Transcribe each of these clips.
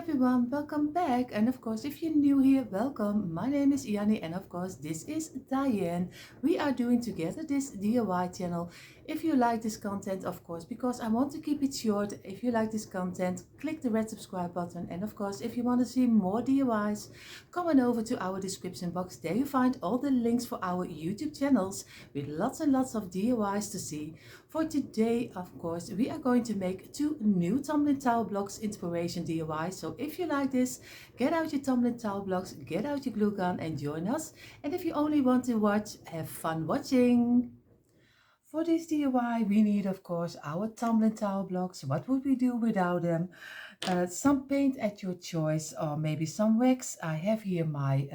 everyone, welcome back. And of course, if you're new here, welcome. My name is Yanni, and of course, this is Diane. We are doing together this DIY channel. If you like this content, of course, because I want to keep it short, if you like this content, click the red subscribe button. And of course, if you want to see more DIYs, come on over to our description box. There you find all the links for our YouTube channels with lots and lots of DIYs to see. For today, of course, we are going to make 2 new tumbling tile blocks inspiration DIY. So if you like this, get out your tumbling tile blocks, get out your glue gun and join us. And if you only want to watch, have fun watching. For this DIY, we need, of course, our tumbling tile blocks. What would we do without them? Some paint at your choice, or maybe some wax. I have here my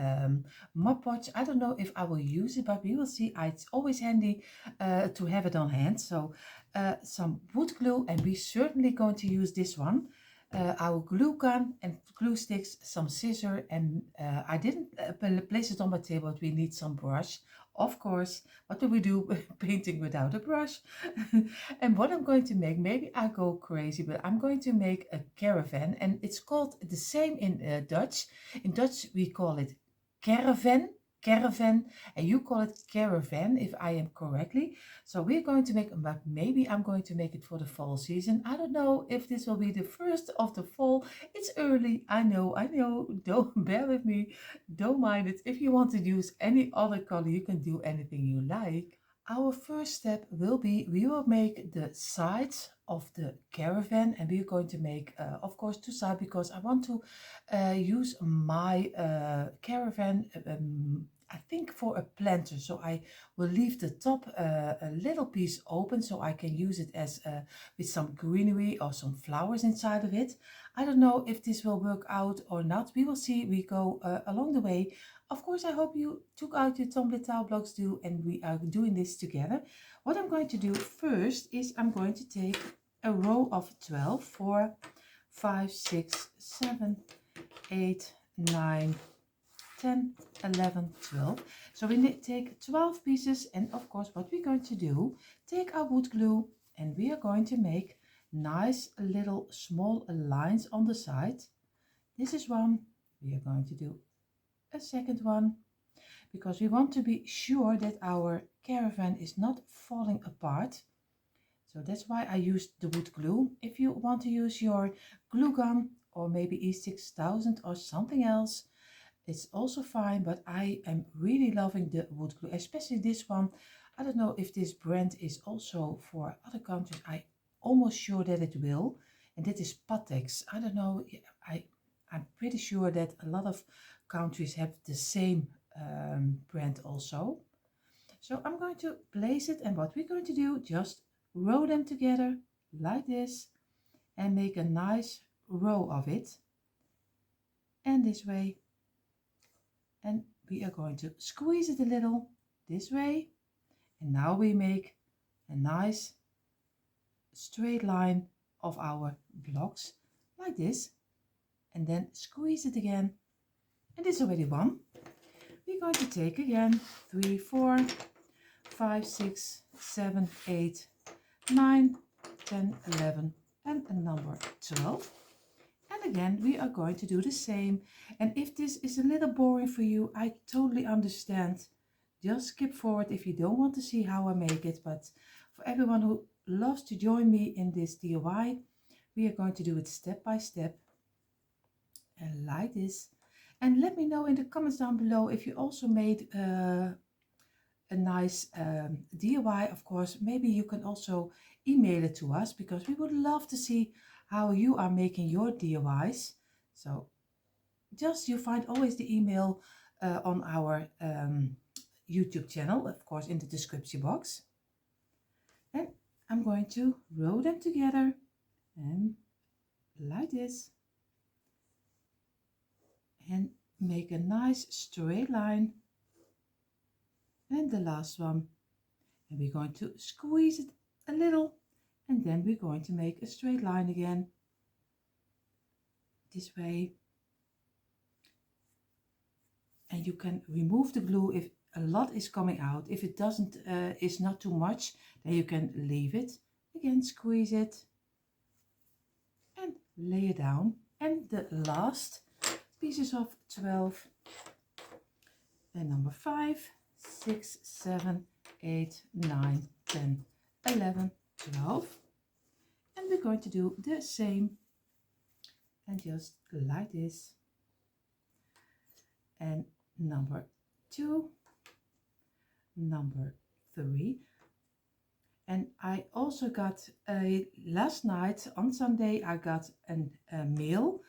Mod Podge. I don't know if I will use it, but we will see. It's always handy to have it on hand. So some wood glue, and we're certainly going to use this one. Our glue gun and glue sticks, some scissors, and I didn't place it on my table, but we need some brush. Of course, what do we do painting without a brush? And what I'm going to make, maybe I go crazy, but I'm going to make a caravan, and it's called the same in Dutch. In Dutch, we call it caravan, and you call it caravan, if I am correctly. So we're going to make, but maybe I'm going to make it for the fall season. I don't know if this will be the first of the fall. It's early, I know, don't bear with me, don't mind it. If you want to use any other color, you can do anything you like. Our first step will be, we will make the sides of the caravan, and we're going to make, of course, 2 sides, because I want to use my caravan, I think for a planter. So I will leave the top a little piece open, so I can use it as with some greenery or some flowers inside of it. I don't know if this will work out or not. We will see. We go along the way. Of course, I hope you took out your tumbling tile blocks too, and we are doing this together. What I'm going to do first is I'm going to take a row of 12, 4, 5, 6, 7, 8, 9, 10, 11, 12. So we take 12 pieces, and of course what we're going to do, take our wood glue, and we are going to make nice little small lines on the side. This is one. We are going to do a second one, because we want to be sure that our caravan is not falling apart. So that's why I used the wood glue. If you want to use your glue gun or maybe E6000 or something else, it's also fine, but I am really loving the wood glue, especially this one. I don't know if this brand is also for other countries. I'm almost sure that it will, and that is Patex. I don't know, I'm pretty sure that a lot of countries have the same brand also. So I'm going to place it, and what we're going to do, just row them together like this and make a nice row of it, and this way. And we are going to squeeze it a little this way, and now we make a nice straight line of our blocks like this, and then squeeze it again, and this is already one. We're going to take again 3, 4, 5, 6, 7, 8, 9, 10, 11, and a number 12. And again, we are going to do the same. And if this is a little boring for you, I totally understand. Just skip forward if you don't want to see how I make it. But for everyone who loves to join me in this DIY, we are going to do it step by step, and like this. And let me know in the comments down below if you also made a nice DIY. Of course, maybe you can also email it to us, because we would love to see how you are making your DIYs. So just, you find always the email on our YouTube channel, of course, in the description box. And I'm going to row them together, and like this, and make a nice straight line, and the last one, and we're going to squeeze it a little, and then we're going to make a straight line again this way. And you can remove the glue if a lot is coming out. If it doesn't is not too much, then you can leave it. Again, squeeze it and lay it down. And the last pieces of 12, and number 5, 6, 7, 8, 9, 10, 11, 12. And we're going to do the same, and just like this. And number 2, number 3. And I also got last night on Sunday I got a mail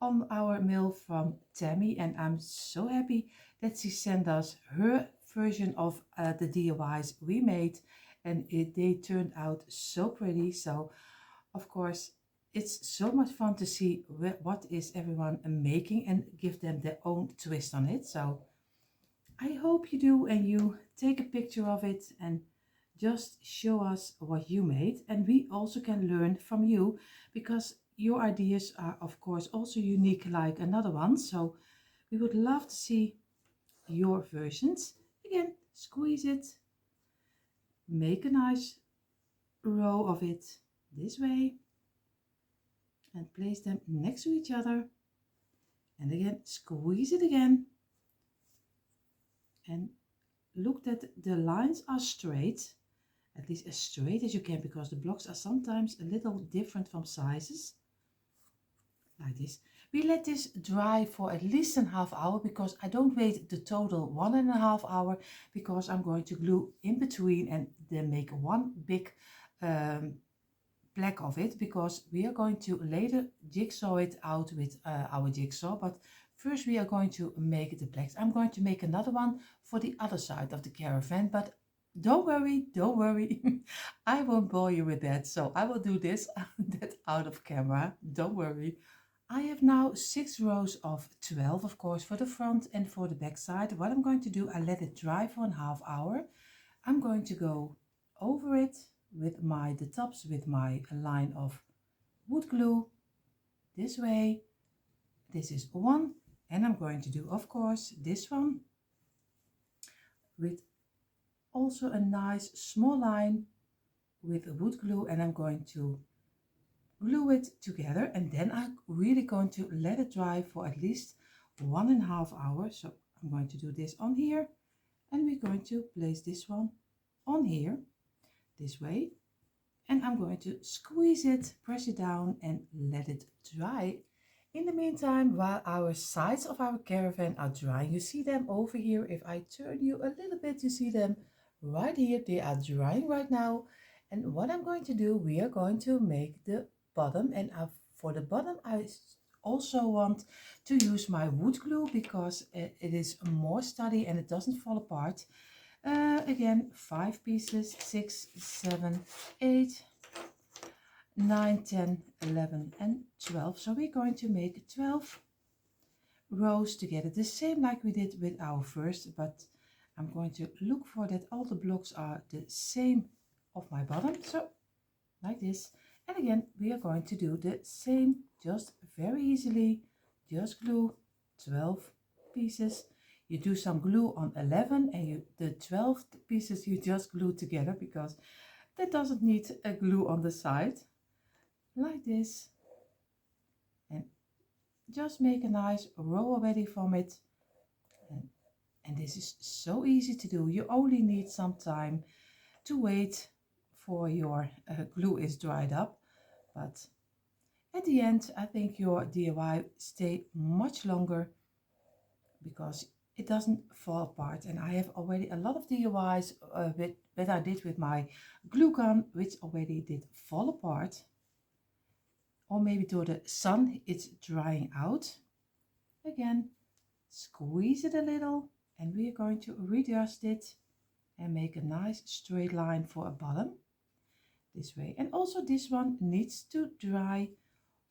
on our mail from Tammy, and I'm so happy that she sent us her version of the DIYs we made, and they turned out so pretty. So of course it's so much fun to see what is everyone making and give them their own twist on it. So I hope you do, and you take a picture of it and just show us what you made, and we also can learn from you, because your ideas are of course also unique like another one. So we would love to see your versions. Again, squeeze it, make a nice row of it this way, and place them next to each other, and again squeeze it again, and look that the lines are straight, at least as straight as you can, because the blocks are sometimes a little different from sizes. Like this. We let this dry for at least a half hour, because I don't wait the total 1.5 hours, because I'm going to glue in between and then make one big black of it, because we are going to later jigsaw it out with our jigsaw. But first we are going to make the blacks. I'm going to make another one for the other side of the caravan, but don't worry, don't worry. I won't bore you with that. So I will do this that out of camera. Don't worry. I have now 6 rows of 12, of course, for the front and for the back side. What I'm going to do, I let it dry for a half hour. I'm going to go over it with the tops with my line of wood glue this way. This is one, and I'm going to do, of course, this one with also a nice small line with wood glue, and I'm going to glue it together, and then I'm really going to let it dry for at least 1.5 hours. So I'm going to do this on here, and we're going to place this one on here this way, and I'm going to squeeze it, press it down, and let it dry. In the meantime, while our sides of our caravan are drying, you see them over here. If I turn you a little bit, you see them right here. They are drying right now. And what I'm going to do, we are going to make the bottom, and for the bottom I also want to use my wood glue, because it is more sturdy and it doesn't fall apart. Again, 5 pieces, 6, 7, 8, 9, 10, 11 and 12. So we're going to make 12 rows together, the same like we did with our first, but I'm going to look for that all the blocks are the same of my bottom, so like this. And again, we are going to do the same, just very easily, just glue 12 pieces. You do some glue on 11, and the 12 pieces you just glue together, because that doesn't need a glue on the side, like this. And just make a nice row already from it. And this is so easy to do. You only need some time to wait for your glue is dried up, but at the end I think your DIY stay much longer, because it doesn't fall apart. And I have already a lot of DIYs that I did with my glue gun, which already did fall apart, or maybe to the sun it's drying out. Again, squeeze it a little, and we are going to readjust it and make a nice straight line for a bottom this way. And also this one needs to dry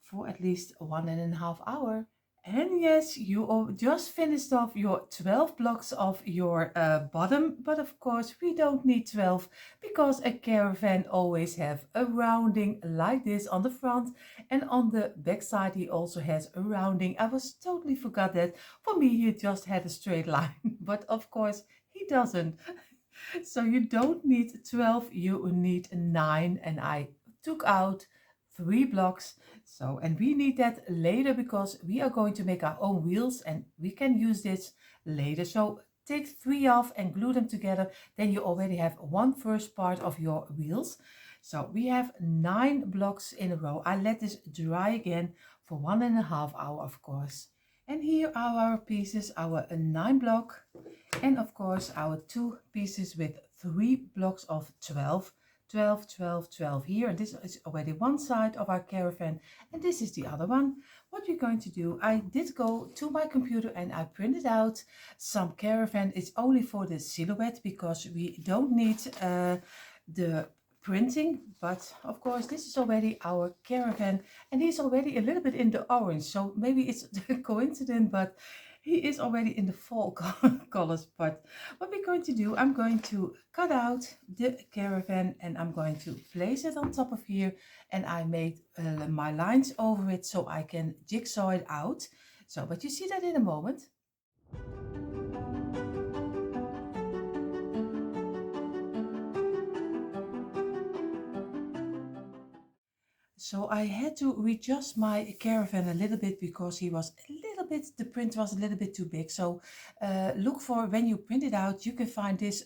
for at least 1.5 hours. And yes, you just finished off your 12 blocks of your bottom, but of course we don't need 12, because a caravan always have a rounding like this on the front, and on the back side he also has a rounding. I was totally forgot that. For me he just had a straight line, but of course he doesn't. So you don't need 12, you need 9, and I took out 3 blocks. So, and we need that later because we are going to make our own wheels and we can use this later. So take 3 off and glue them together. Then you already have one first part of your wheels. So we have 9 blocks in a row. I let this dry again for 1.5 hours, of course. And here are our pieces, our 9 block, and of course our 2 pieces with 3 blocks of 12. 12, 12, 12 here, and this is already one side of our caravan, and this is the other one. What we're going to do, I did go to my computer and I printed out some caravan. It's only for the silhouette because we don't need the printing, but of course this is already our caravan, and he's already a little bit in the orange, so maybe it's a coincidence, but he is already in the fall colors. But what we're going to do, I'm going to cut out the caravan and I'm going to place it on top of here, and I made my lines over it so I can jigsaw it out. So, but you see that in a moment. So I had to readjust my caravan a little bit because he was a little bit, the print was a little bit too big. So look for, when you print it out, you can find this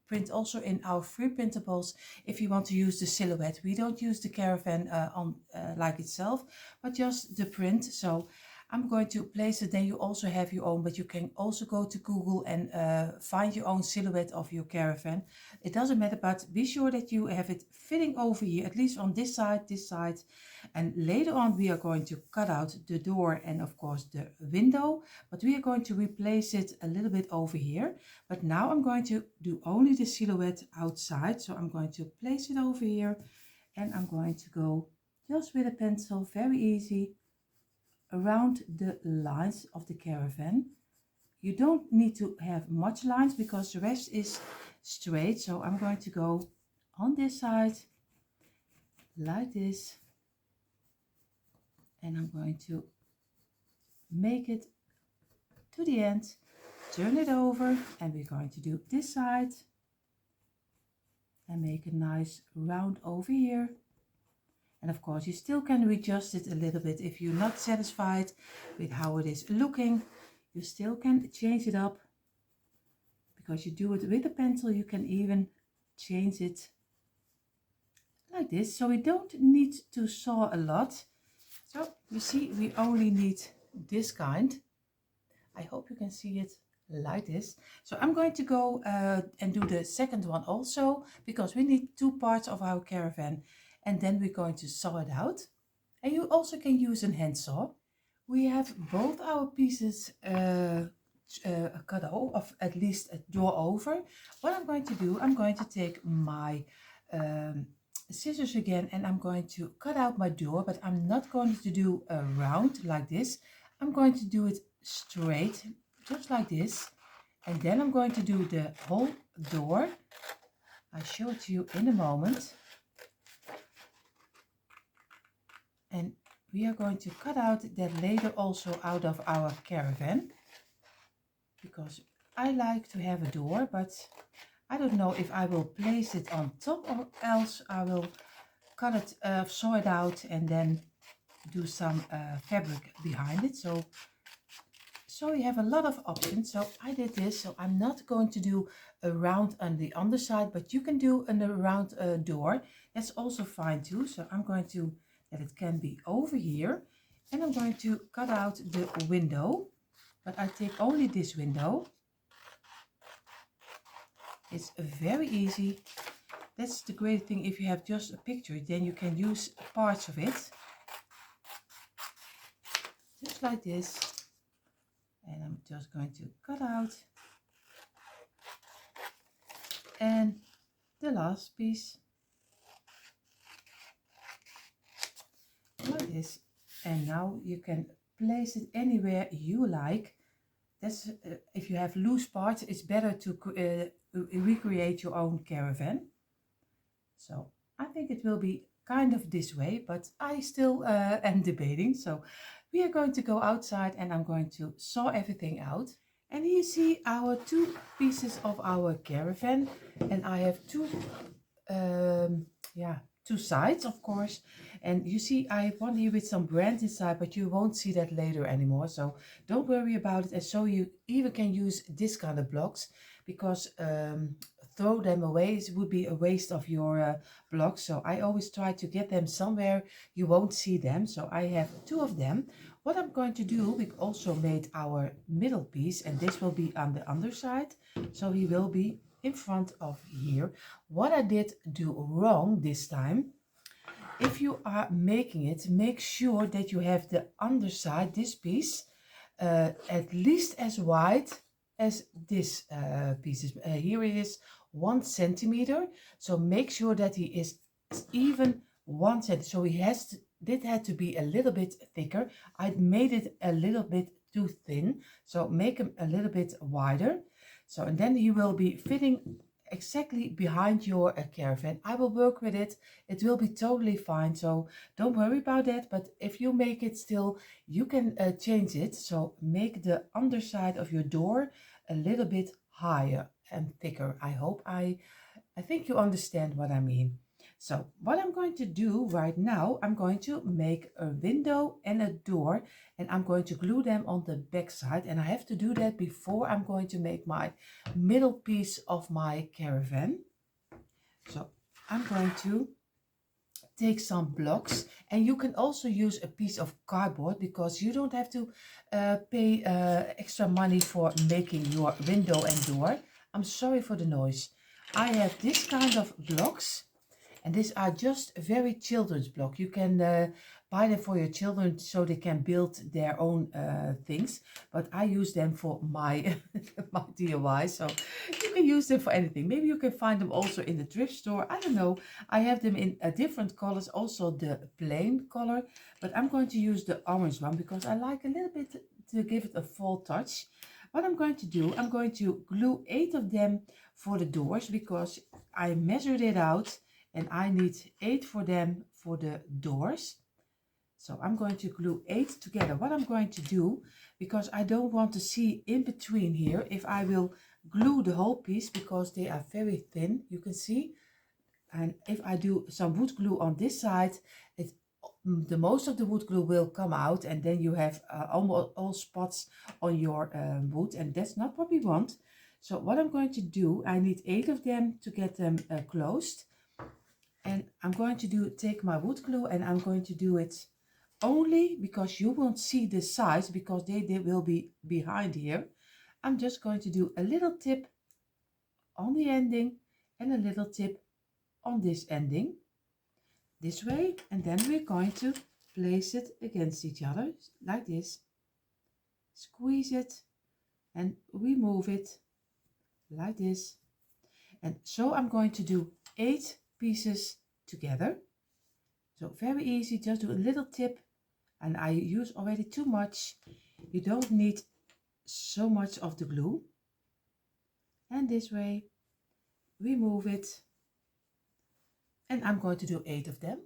print also in our free printables if you want to use the silhouette. We don't use the caravan on like itself, but just the print. So I'm going to place it, then you also have your own, but you can also go to Google and find your own silhouette of your caravan. It doesn't matter, but be sure that you have it fitting over here, at least on this side, and later on we are going to cut out the door and of course the window, but we are going to replace it a little bit over here. But now I'm going to do only the silhouette outside, so I'm going to place it over here, and I'm going to go just with a pencil, very easy, around the lines of the caravan. You don't need to have much lines because the rest is straight. So I'm going to go on this side like this, and I'm going to make it to the end, turn it over, and we're going to do this side and make a nice round over here. And of course you still can readjust it a little bit if you're not satisfied with how it is looking. You still can change it up because you do it with a pencil. You can even change it like this, so we don't need to saw a lot. So you see, we only need this kind. I hope you can see it like this. So I'm going to go and do the second one also, because we need 2 parts of our caravan, and then we're going to saw it out. And you also can use a hand saw. We have both our pieces cut off, at least a door over. What I'm going to do, I'm going to take my scissors again, and I'm going to cut out my door, but I'm not going to do a round like this. I'm going to do it straight, just like this, and then I'm going to do the whole door. I'll show it to you in a moment. And we are going to cut out that later also out of our caravan, because I like to have a door, but I don't know if I will place it on top or else I will cut it, saw it out, and then do some fabric behind it. So you have a lot of options. So I did this, so I'm not going to do a round on the underside, but you can do a round door. That's also fine too. So I'm going to, that it can be over here, and I'm going to cut out the window, but I take only this window. It's very easy. That's the great thing. If you have just a picture, then you can use parts of it, just like this. And I'm just going to cut out, and the last piece like this. And now you can place it anywhere you like. That's if you have loose parts, it's better to recreate your own caravan. So I think it will be kind of this way, but I still am debating. So we are going to go outside, and I'm going to saw everything out. And here you see our 2 pieces of our caravan, and I have 2 yeah, two sides, of course. And you see, I have one here with some brand inside, but you won't see that later anymore. So don't worry about it. And so you even can use this kind of blocks, because throw them away would be a waste of your blocks. So I always try to get them somewhere you won't see them. So I have two of them. What I'm going to do, we also made our middle piece, and this will be on the underside. So he will be in front of here. What I did do wrong this time, if you are making it, make sure that you have the underside, this piece, at least as wide as this piece is. Here it is 1 centimeter. So make sure that he is even 1 centimeter. So he has to, it had to be a little bit thicker. I made it a little bit too thin. So make him a little bit wider. So, and then he will be fitting exactly behind your caravan. I will work with it. It will be totally fine. So don't worry about that. But if you make it still, you can change it. So make the underside of your door a little bit higher and thicker. I think you understand what I mean. So what I'm going to do right now, I'm going to make a window and a door, and I'm going to glue them on the back side. And I have to do that before I'm going to make my middle piece of my caravan. So I'm going to take some blocks, and you can also use a piece of cardboard, because you don't have to pay extra money for making your window and door. I'm sorry for the noise. I have this kind of blocks, and these are just very children's block. You can buy them for your children so they can build their own things. But I use them for my, my DIY. So you can use them for anything. Maybe you can find them also in the thrift store. I don't know. I have them in different colors. Also the plain color. But I'm going to use the orange one, because I like a little bit to give it a fall touch. What I'm going to do, I'm going to glue 8 of them for the doors, because I measured it out. And I need 8 for them for the doors. So I'm going to glue 8 together. What I'm going to do, because I don't want to see in between here, if I will glue the whole piece, because they are very thin, you can see. And if I do some wood glue on this side, the most of the wood glue will come out, and then you have almost all spots on your wood, and that's not what we want. So what I'm going to do, I need 8 of them to get them closed. And I'm going to take my wood glue, and I'm going to do it only because you won't see the sides, because they will be behind here. I'm just going to do a little tip on the ending and a little tip on this ending, this way. And then we're going to place it against each other like this. Squeeze it and remove it like this. And so I'm going to do 8 pieces together. So very easy, just do a little tip, and I use already too much. You don't need so much of the glue. And this way, remove it. And I'm going to do 8 of them.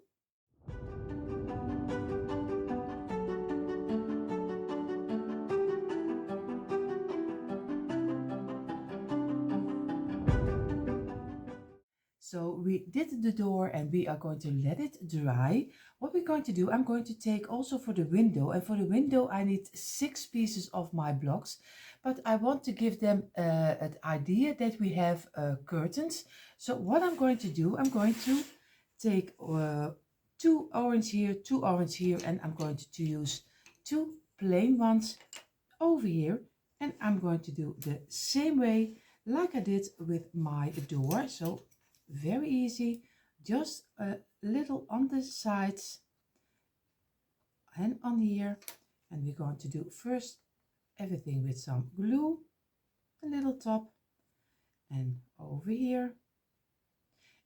So we did the door, and we are going to let it dry. What we're going to do, I'm going to take also for the window, and for the window I need 6 pieces of my blocks, but I want to give them an idea that we have curtains. So what I'm going to do, I'm going to take 2 orange here, 2 orange here, and I'm going to use 2 plain ones over here, and I'm going to do the same way like I did with my door. So very easy, just a little on the sides and on here. And we're going to do first everything with some glue, a little top and over here.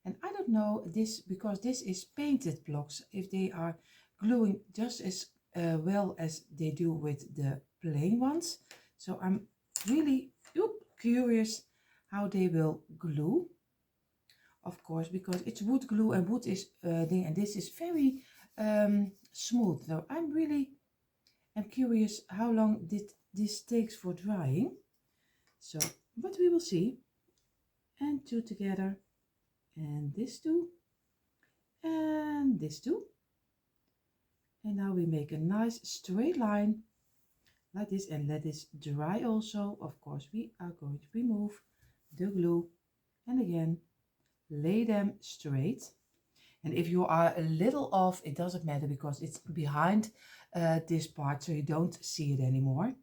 And I don't know this, because this is painted blocks, if they are gluing just as well as they do with the plain ones. So I'm really curious how they will glue. Of course, because it's wood glue, and wood is and this is very smooth. So I'm curious how long this takes for drying. So, but we will see. And 2 together, and this 2, this too. And now we make a nice straight line like this and let this dry also. Of course, we are going to remove the glue and again lay them straight. And if you are a little off, it doesn't matter because it's behind this part, so you don't see it anymore.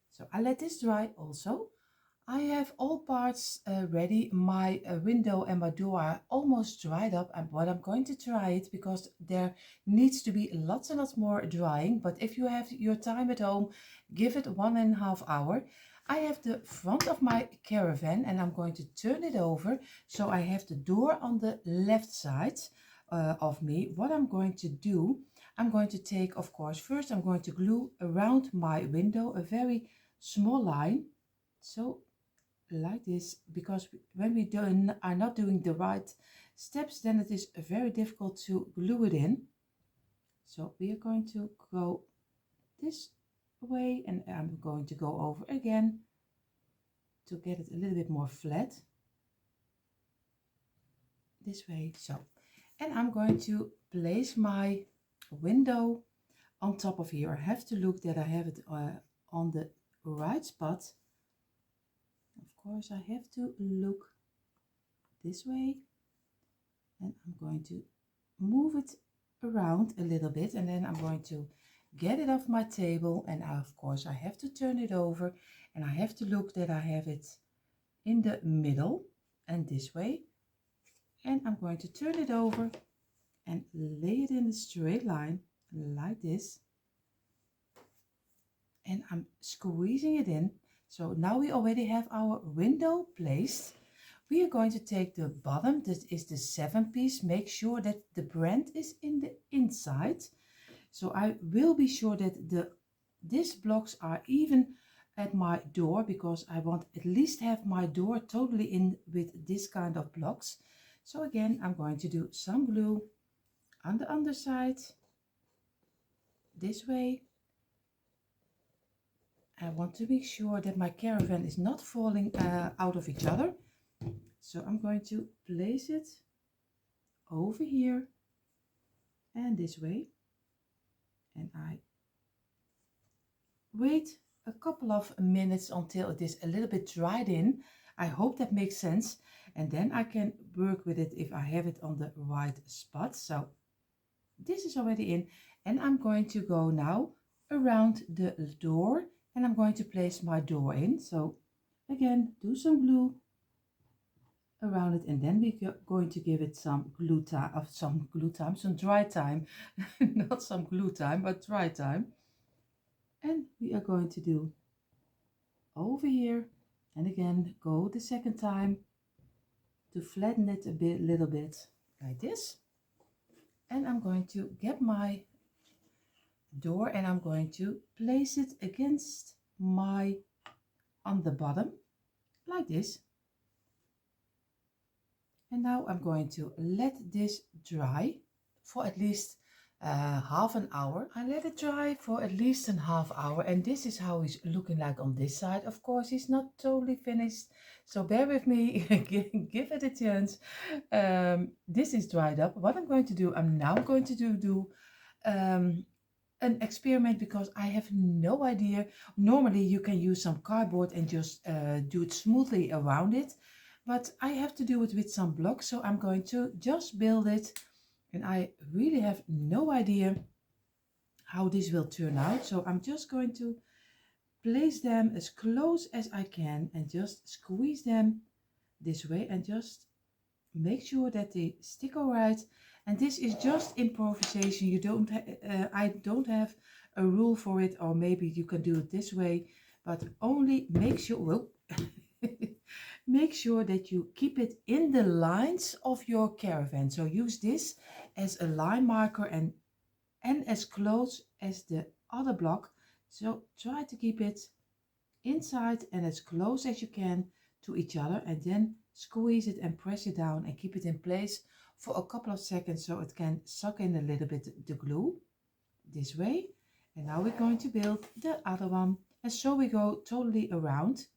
So I let this dry also. I have all parts ready. My window and my door are almost dried up, but I'm going to try it because there needs to be lots and lots more drying. But if you have your time at home, give it 1.5 hours. I have the front of my caravan and I'm going to turn it over. So I have the door on the left side of me. What I'm going to do, I'm going to take, of course, first I'm going to glue around my window a very small line. So like this, because when we are not doing the right steps, then it is very difficult to glue it in. So we are going to go this way and I'm going to go over again to get it a little bit more flat this way. So, and I'm going to place my window on top of here. I have to look that I have it on the right spot. Of course, I have to look this way and I'm going to move it around a little bit and then I'm going to get it off my table and of course I have to turn it over and I have to look that I have it in the middle and this way, and I'm going to turn it over and lay it in a straight line like this and I'm squeezing it in. So now we already have our window placed. We are going to take the bottom, this is the 7-piece, make sure that the brand is in the inside. So I will be sure that these blocks are even at my door because I want at least have my door totally in with this kind of blocks. So again, I'm going to do some glue on the underside this way. I want to make sure that my caravan is not falling out of each other. So I'm going to place it over here and this way. And I wait a couple of minutes until it is a little bit dried in. I hope that makes sense. And then I can work with it if I have it on the right spot. So this is already in. And I'm going to go now around the door and I'm going to place my door in. So again, do some glue around it and then we're going to give it some some dry time. Not some glue time, but dry time. And we are going to do over here and again go the second time to flatten it a little bit like this. And I'm going to get my door and I'm going to place it against on the bottom like this. And now I'm going to let this dry for at least half an hour. I let it dry for at least a half hour and this is how he's looking like on this side. Of course, he's not totally finished, so bear with me. Give it a chance. This is dried up. What I'm going to do, I'm now going to do an experiment because I have no idea. Normally you can use some cardboard and just do it smoothly around it, but I have to do it with some blocks, so I'm going to just build it and I really have no idea how this will turn out. So I'm just going to place them as close as I can and just squeeze them this way and just make sure that they stick all right. And this is just improvisation. You don't I don't have a rule for it, or maybe you can do it this way, but only make sure, well, make sure that you keep it in the lines of your caravan. So use this as a line marker and as close as the other block. So try to keep it inside and as close as you can to each other, and then squeeze it and press it down and keep it in place for a couple of seconds so it can suck in a little bit the glue this way. And now we're going to build the other one, and so we go totally around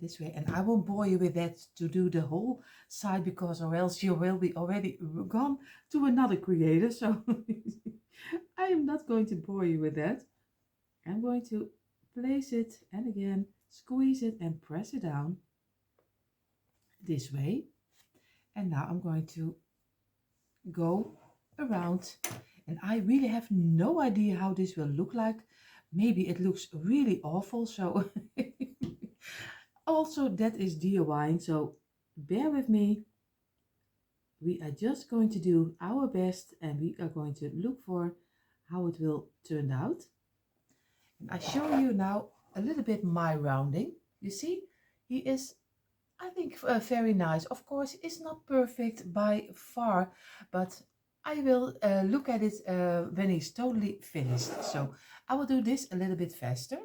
this way. And I won't bore you with that to do the whole side, because or else you will be already gone to another creator. So I am not going to bore you with that. I'm going to place it and again squeeze it and press it down this way. And now I'm going to go around, and I really have no idea how this will look like. Maybe it looks really awful, so also that is DIYing, so bear with me. We are just going to do our best, and we are going to look for how it will turn out. And I show you now a little bit my rounding. You see, he is, I think, very nice. Of course, it's not perfect by far, but I will look at it when he's totally finished. So I will do this a little bit faster.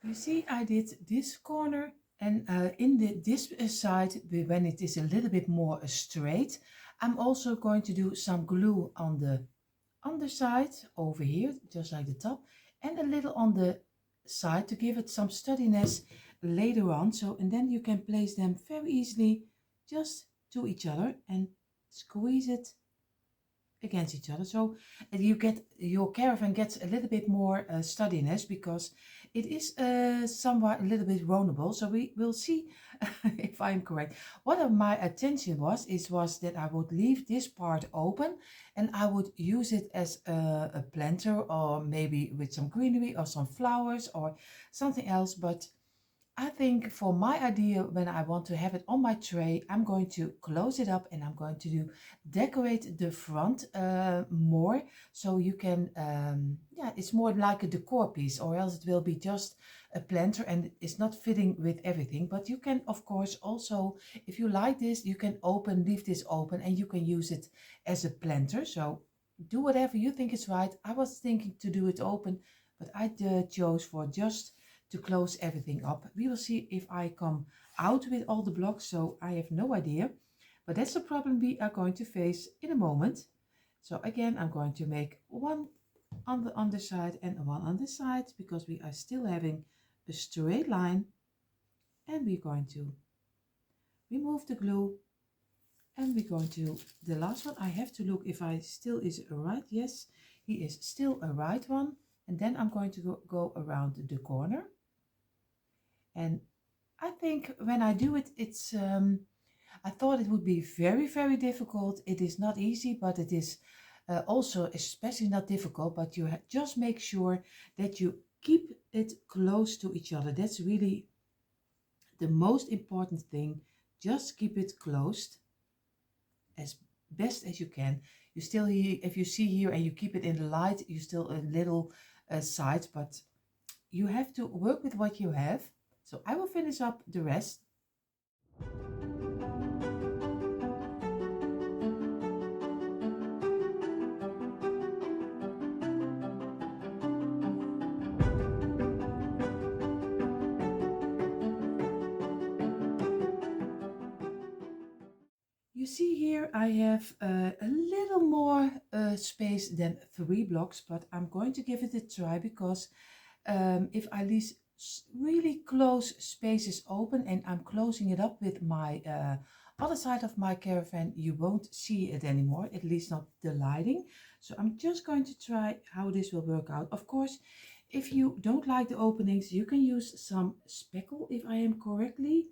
You see, I did this corner, and in this side, when it is a little bit more straight, I'm also going to do some glue on the underside over here, just like the top, and a little on the side to give it some sturdiness later on. So, and then you can place them very easily just to each other and squeeze it against each other. So you get, your caravan gets a little bit more sturdiness, because it is somewhat a little bit vulnerable. So we will see if I'm correct. What of my attention was that I would leave this part open, and I would use it as a planter, or maybe with some greenery or some flowers or something else. But I think for my idea, when I want to have it on my tray, I'm going to close it up, and I'm going to decorate the front more. So you can, yeah, it's more like a decor piece, or else it will be just a planter and it's not fitting with everything. But you can, of course, also, if you like this, you can leave this open, and you can use it as a planter. So do whatever you think is right. I was thinking to do it open, but I chose for just to close everything up. We will see if I come out with all the blocks, so I have no idea. But that's the problem we are going to face in a moment. So again, I'm going to make one on the underside and one on the side, because we are still having a straight line. And we're going to remove the glue, and we're going to, the last one, I have to look if I still is right. Yes, he is still a right one. And then I'm going to go around the corner. And I think when I do it, it's, I thought it would be very, very difficult. It is not easy, but it is also especially not difficult. But you just make sure that you keep it close to each other. That's really the most important thing. Just keep it closed as best as you can. You still, if you see here and you keep it in the light, you still a little side, but you have to work with what you have. So I will finish up the rest. You see here I have a little more space than 3 blocks, but I'm going to give it a try, because if I leave really close spaces open and I'm closing it up with my other side of my caravan, you won't see it anymore, at least not the lighting. So I'm just going to try how this will work out. Of course, if you don't like the openings, you can use some speckle, if I am correctly.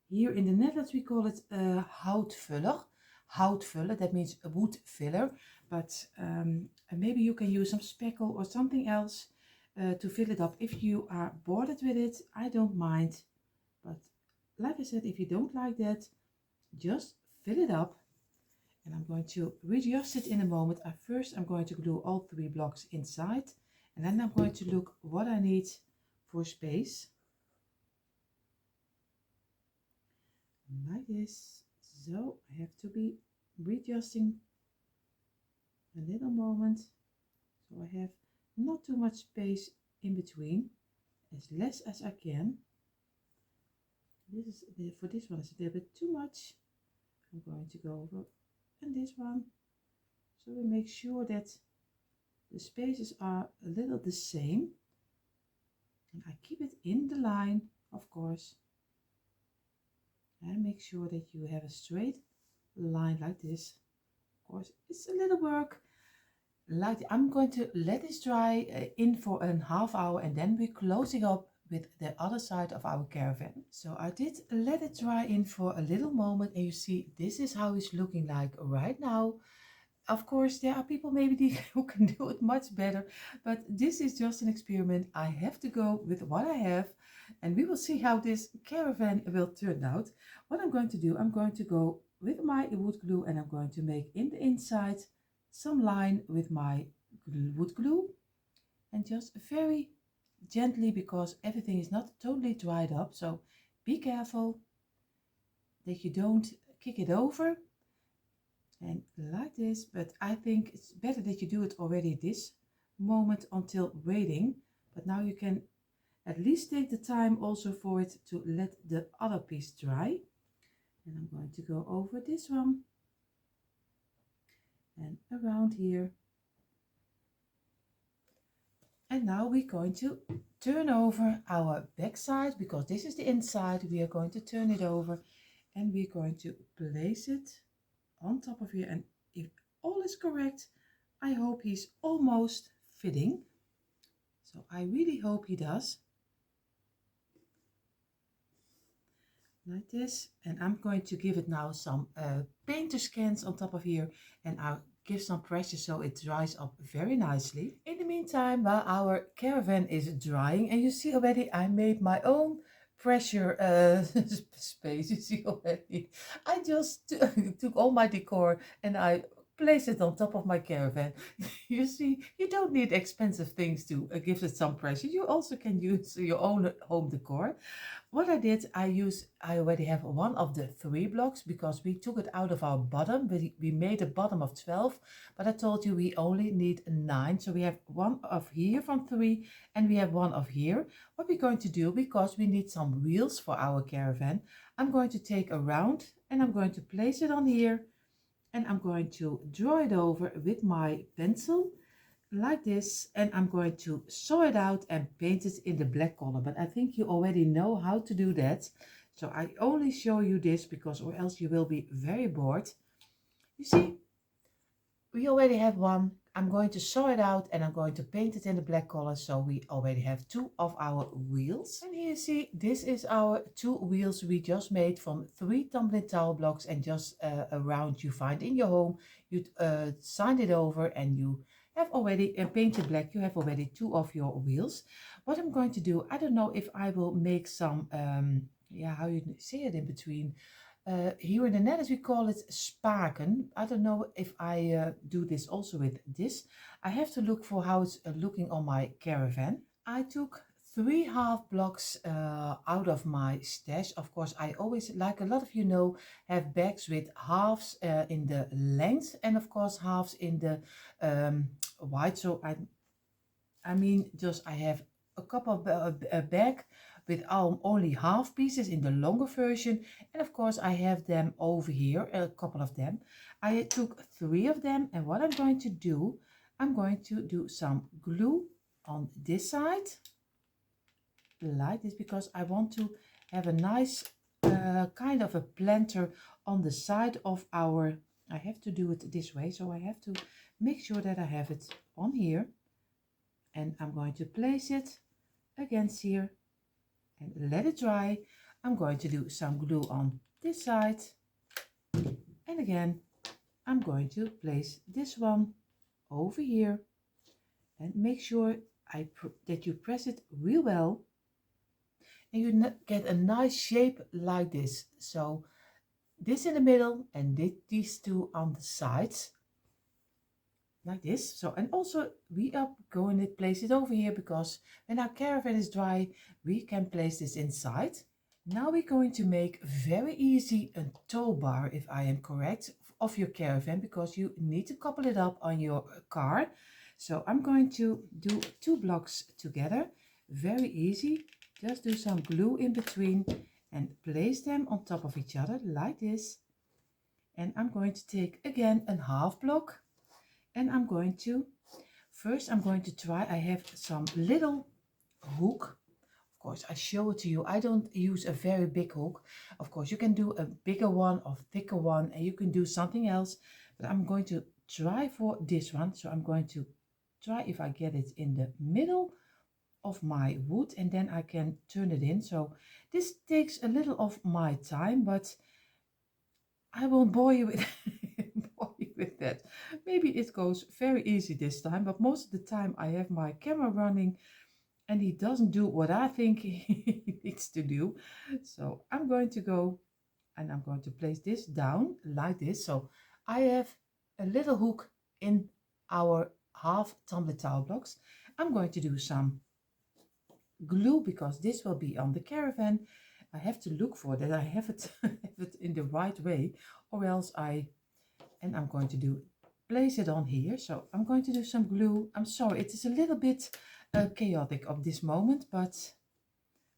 Here in the Netherlands we call it houtvuller. Houtvuller, that means a wood filler. But maybe you can use some speckle or something else to fill it up. If you are bored with it, I don't mind. But like I said, if you don't like that, just fill it up. And I'm going to readjust it in a moment. First I'm going to glue all 3 blocks inside. And then I'm going to look what I need for space. Like this. So I have to be readjusting a little moment, so I have not too much space in between, as less as I can. This is for this one is a little bit too much. I'm going to go over and this one, so we make sure that the spaces are a little the same, and I keep it in the line, of course, and make sure that you have a straight line like this. Of course, it's a little work. Like I'm going to let this dry in for a half hour, and then we're closing up with the other side of our caravan. So I did let it dry in for a little moment, and you see this is how it's looking like right now. Of course, there are people maybe who can do it much better, but this is just an experiment. I have to go with what I have, and we will see how this caravan will turn out. What I'm going to do, I'm going to go with my wood glue, and I'm going to make in the inside some line with my wood glue, and just very gently, because everything is not totally dried up, so be careful that you don't kick it over. And like this, but I think it's better that you do it already this moment until waiting. But now you can at least take the time also for it to let the other piece dry. And I'm going to go over this one and around here. And now we're going to turn over our back side, because this is the inside. We are going to turn it over, and we're going to place it on top of here. And if all is correct, I hope he's almost fitting. So I really hope he does. Like this. And I'm going to give it now some painter scans on top of here, and I'll give some pressure so it dries up very nicely. In the meantime, while our caravan is drying, and you see already I made my own pressure space. You see already I just took all my decor and I placed it on top of my caravan. You see, you don't need expensive things to give it some pressure. You also can use your own home decor. What I did, I already have one of the 3 blocks, because we took it out of our bottom. We made a bottom of 12, but I told you we only need 9. So we have one of here from 3, and we have one of here. What we're going to do, because we need some wheels for our caravan, I'm going to take a round and I'm going to place it on here, and I'm going to draw it over with my pencil like this, and I'm going to sew it out and paint it in the black color. But I think you already know how to do that, so I only show you this because, or else you will be very bored. You see, we already have one. I'm going to sew it out and I'm going to paint it in the black color, so we already have 2 of our wheels. And here you see, this is our 2 wheels we just made from 3 tumbling tower blocks, and just a round you find in your home. You signed it over and you have already painted black. You have already 2 of your wheels. What I'm going to do, I don't know if I will make some yeah, how you say it in between. Here in the Netherlands we call it spaken. I don't know if I do this also with this. I have to look for how it's looking on my caravan. I took 3 half blocks out of my stash. Of course, I always, like a lot of you know, have bags with halves in the length, and of course halves in the width. So I mean, just I have a couple of a bag with only half pieces in the longer version, and of course I have them over here, a couple of them. I took 3 of them, and what I'm going to do, I'm going to do some glue on this side like this, because I want to have a nice kind of a planter on the side of our, I have to do it this way, so I have to make sure that I have it on here, and I'm going to place it against here and let it dry. I'm going to do some glue on this side, and again I'm going to place this one over here, and make sure that you press it real well, and you get a nice shape like this. So this in the middle and these 2 on the sides like this. So, and also we are going to place it over here, because when our caravan is dry we can place this inside. Now we're going to make very easy a tow bar, if I am correct, of your caravan, because you need to couple it up on your car. So I'm going to do 2 blocks together. Very easy. Just do some glue in between and place them on top of each other like this. And I'm going to take again a half block, and I'm going to try. I have some little hook. Of course, I show it to you. I don't use a very big hook. Of course, you can do a bigger one or thicker one, and you can do something else. But I'm going to try for this one. So I'm going to try if I get it in the middle of my wood, and then I can turn it in. So this takes a little of my time, but I won't bore you with bore you with that. Maybe it goes very easy this time, but most of the time I have my camera running and he doesn't do what I think he needs to do. So I'm going to go and I'm going to place this down like this. So I have a little hook in our half tumbler tile blocks. I'm going to do some glue because this will be on the caravan. I have to look for that I have it, have it in the right way, or else I'm going to place it on here. So I'm going to do some glue. I'm sorry, it is a little bit chaotic of this moment, but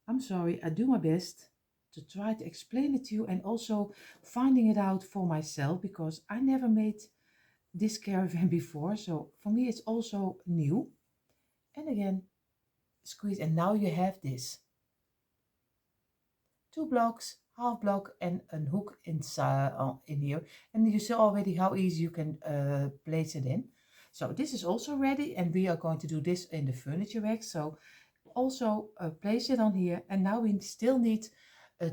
I'm sorry. I do my best to try to explain it to you and also finding it out for myself because I never made this caravan before. So for me, it's also new. And again, squeeze, and now you have this 2 blocks, half block, and a hook inside in here, and you see already how easy you can place it in. So this is also ready, and we are going to do this in the furniture rack. So also place it on here, and now we still need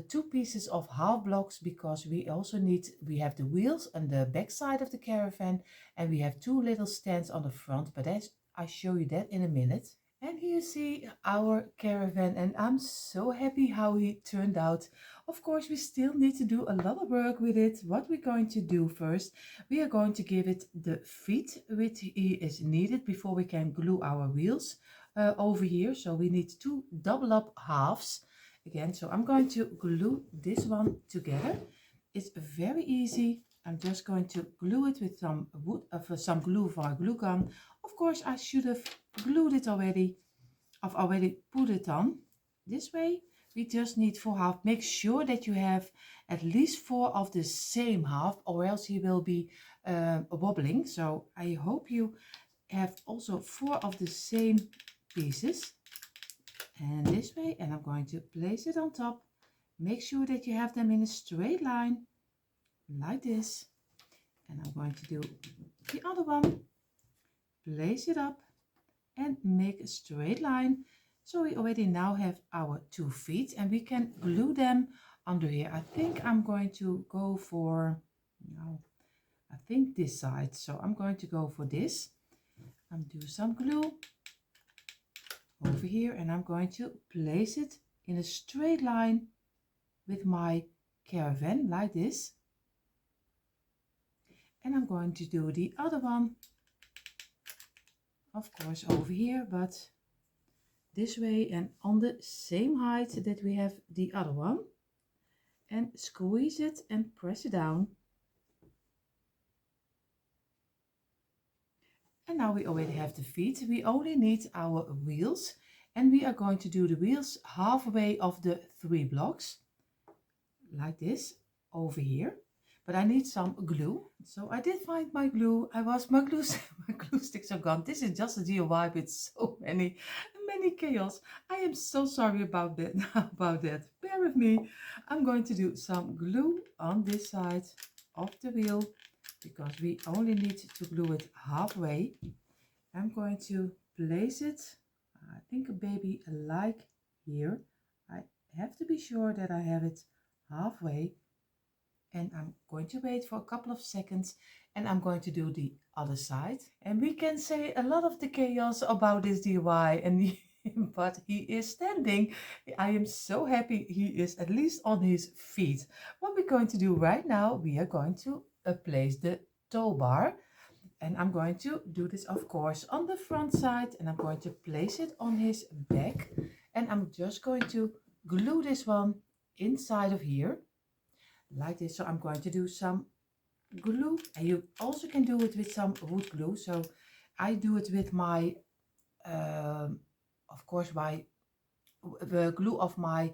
2 pieces of half blocks because we have the wheels on the back side of the caravan, and we have 2 little stands on the front, but I show you that in a minute. And here you see our caravan, and I'm so happy how he turned out. Of course, we still need to do a lot of work with it. What we're going to do first, we are going to give it the feet which is needed before we can glue our wheels over here. So we need 2 double up halves again. So I'm going to glue this one together. It's very easy. I'm just going to glue it with some wood, some glue for a glue gun. Of course, I should have glued it already. I've already put it on. This way, we just need 4 half. Make sure that you have at least 4 of the same half, or else he will be wobbling. So I hope you have also 4 of the same pieces. And this way, and I'm going to place it on top. Make sure that you have them in a straight line, like this. And I'm going to do the other one. Place it up and make a straight line. So we already now have our 2 feet, and we can glue them under here. I think I'm going to go for, no, I think this side. So I'm going to go for this. I'm do some glue over here, and I'm going to place it in a straight line with my caravan like this. And I'm going to do the other one, of course, over here, but this way and on the same height that we have the other one, and squeeze it and press it down. And now we already have the feet. We only need our wheels, and we are going to do the wheels halfway of the 3 blocks like this over here. But I need some glue, so I did find my glue. My glue my glue sticks are gone. This is just a DIY with so many chaos. I am so sorry about that. Bear with me. I'm going to do some glue on this side of the wheel because we only need to glue it halfway. I'm going to place it, I think maybe like here. I have to be sure that I have it halfway. And I'm going to wait for a couple of seconds, and I'm going to do the other side. And we can say a lot of the chaos about this DIY, and but he is standing. I am so happy he is at least on his feet. What we're going to do right now, we are going to place the tow bar. And I'm going to do this, of course, on the front side, and I'm going to place it on his back. And I'm just going to glue this one inside of here. Like this. So I'm going to do some glue, and you also can do it with some wood glue. So I do it with my of course my the glue of my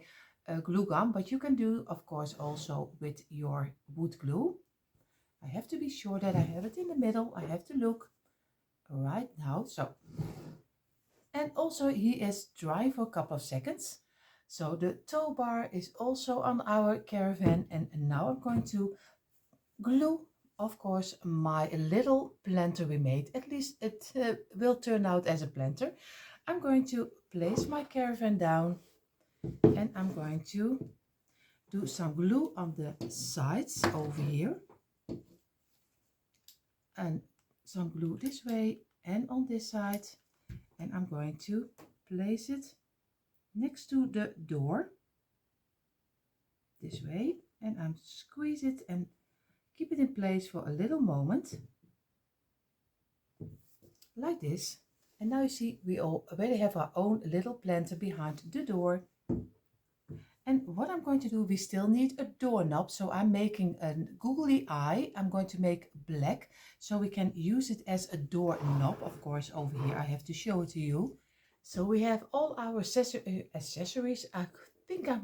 glue gun, but you can do, of course, also with your wood glue. I have to be sure that I have it in the middle. I have to look right now. So, and also he is dry for a couple of seconds. So the tow bar is also on our caravan, and now I'm going to glue, of course, my little planter we made. At least it will turn out as a planter. I'm going to place my caravan down, and I'm going to do some glue on the sides over here, and some glue this way and on this side, and I'm going to place it next to the door this way, and I'm squeeze it and keep it in place for a little moment like this. And now you see we already have our own little planter behind the door. And what I'm going to do, we still need a doorknob, so I'm making a googly eye. I'm going to make black so we can use it as a doorknob. Of course, over here I have to show it to you. So we have all our accessories. I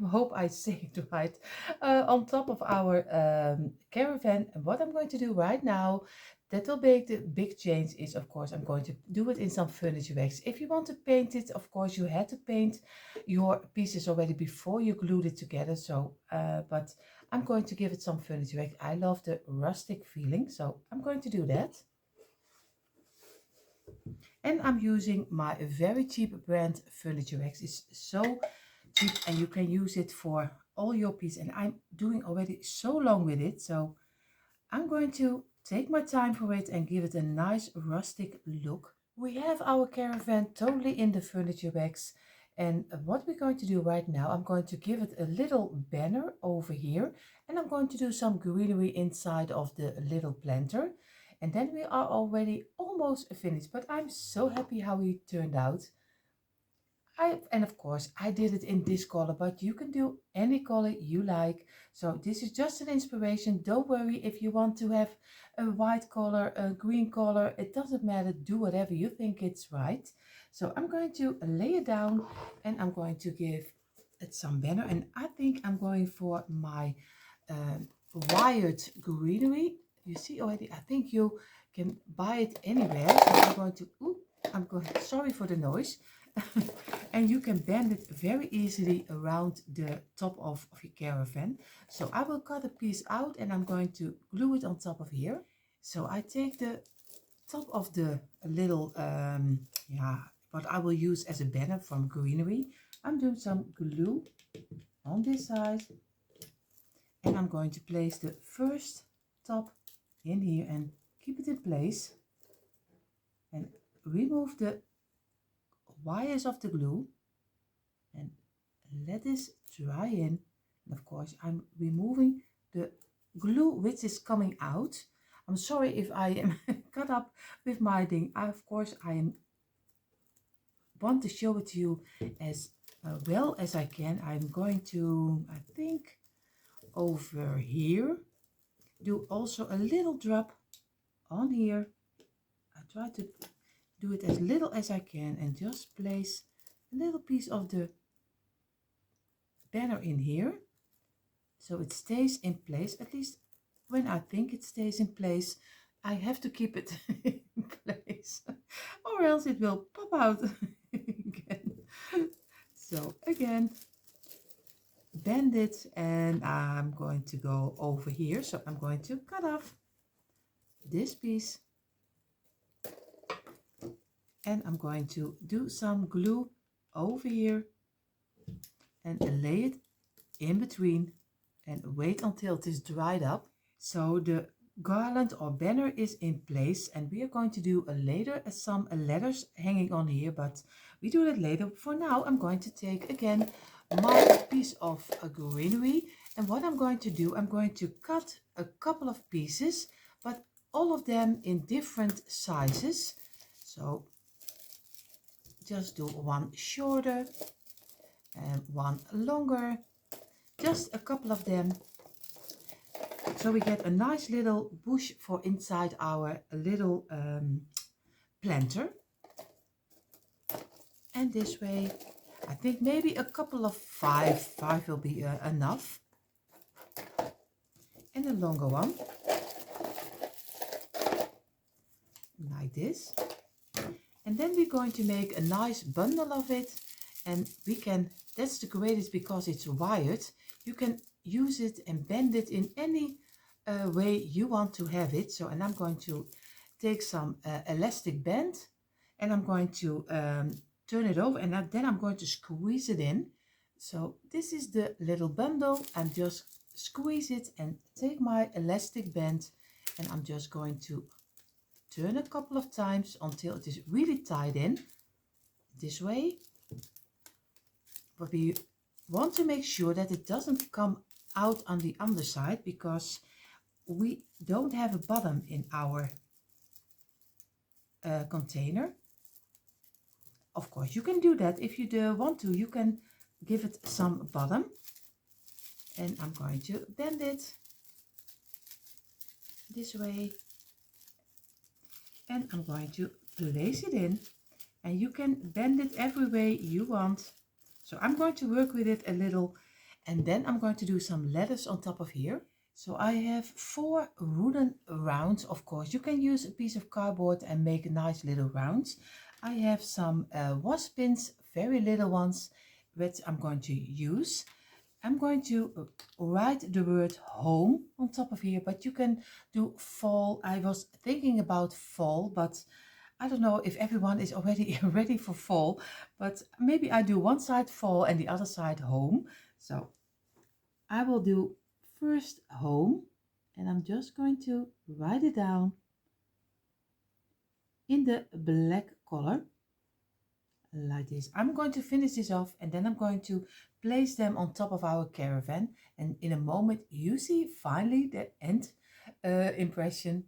hope I say it right, on top of our caravan. And what I'm going to do right now, that will make the big change, is of course I'm going to do it in some furniture wax. If you want to paint it, of course you had to paint your pieces already before you glued it together. So but I'm going to give it some furniture wax. I love the rustic feeling, so I'm going to do that. And I'm using my very cheap brand furniture wax. It's so cheap and you can use it for all your pieces, and I'm doing already so long with it, so I'm going to take my time for it and give it a nice rustic look. We have our caravan totally in the furniture wax, and what we're going to do right now, I'm going to give it a little banner over here, and I'm going to do some greenery inside of the little planter, and then we are already almost finished. But I'm so happy how it turned out. And of course I did it in this color, but you can do any color you like. So this is just an inspiration. Don't worry if you want to have a white color, a green color, it doesn't matter. Do whatever you think it's right. So I'm going to lay it down, and I'm going to give it some banner, and I think I'm going for my wired greenery. You see already, I think you can buy it anywhere. So I'm going, sorry for the noise. And you can bend it very easily around the top of your caravan. So I will cut a piece out and I'm going to glue it on top of here. So I take the top of the little, what I will use as a banner from greenery. I'm doing some glue on this side, and I'm going to place the first top in here and keep it in place, and remove the wires of the glue and let this dry in. And of course I'm removing the glue which is coming out. I'm sorry if I am cut up with my thing. Of course I want to show it to you as well as I can. I'm going to, I think, over here do also a little drop on here. I try to do it as little as I can and just place a little piece of the banner in here so it stays in place. At least when I think it stays in place, I have to keep it in place or else it will pop out again. So again, bend it, and I'm going to go over here. So I'm going to cut off this piece, and I'm going to do some glue over here and lay it in between and wait until it is dried up. So the garland or banner is in place, and we are going to do later some letters hanging on here, but we do that later. For now I'm going to take again my piece of greenery, and what I'm going to do, I'm going to cut a couple of pieces, but all of them in different sizes. So just do one shorter and one longer, just a couple of them, so we get a nice little bush for inside our little planter. And this way I think maybe a couple of five will be enough. And a longer one, like this. And then we're going to make a nice bundle of it, and we can, that's the greatest because it's wired, you can use it and bend it in any way you want to have it. So, and I'm going to take some elastic band, and I'm going to turn it over, and then I'm going to squeeze it in. So this is the little bundle. I'm just squeeze it and take my elastic band, and I'm just going to turn a couple of times until it is really tied in this way. But we want to make sure that it doesn't come out on the underside, because we don't have a bottom in our container. Of course, you can do that if you do want to. You can give it some bottom, and I'm going to bend it this way, and I'm going to place it in, and you can bend it every way you want. So I'm going to work with it a little, and then I'm going to do some letters on top of here. So I have 4 wooden rounds. Of course, you can use a piece of cardboard and make nice little rounds. I have some wasp pins, very little ones, which I'm going to use. I'm going to write the word home on top of here, but you can do fall. I was thinking about fall, but I don't know if everyone is already ready for fall, but maybe I do one side fall and the other side home. So I will do first home, and I'm just going to write it down in the black color like this. I'm going to finish this off, and then I'm going to place them on top of our caravan, and in a moment you see finally the end impression.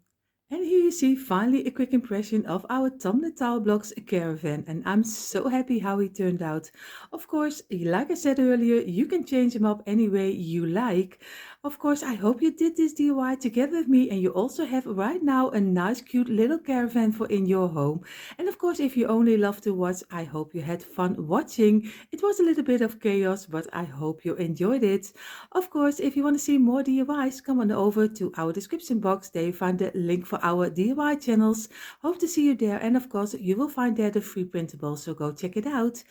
And here you see finally a quick impression of our tumbling tile blocks caravan, and I'm so happy how he turned out. Of course, like I said earlier, you can change them up any way you like. Of course, I hope you did this DIY together with me, and you also have right now a nice cute little caravan for in your home. And of course, if you only love to watch, I hope you had fun watching. It was a little bit of chaos, but I hope you enjoyed it. Of course, if you want to see more DIYs, come on over to our description box. There you find the link for our DIY channels. Hope to see you there. And of course, you will find there the free printable, so go check it out.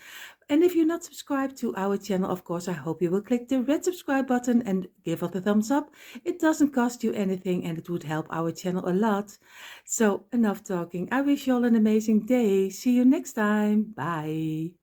And if you're not subscribed to our channel, of course, I hope you will click the red subscribe button and give us a thumbs up. It doesn't cost you anything, and it would help our channel a lot. So enough talking. I wish you all an amazing day. See you next time. Bye.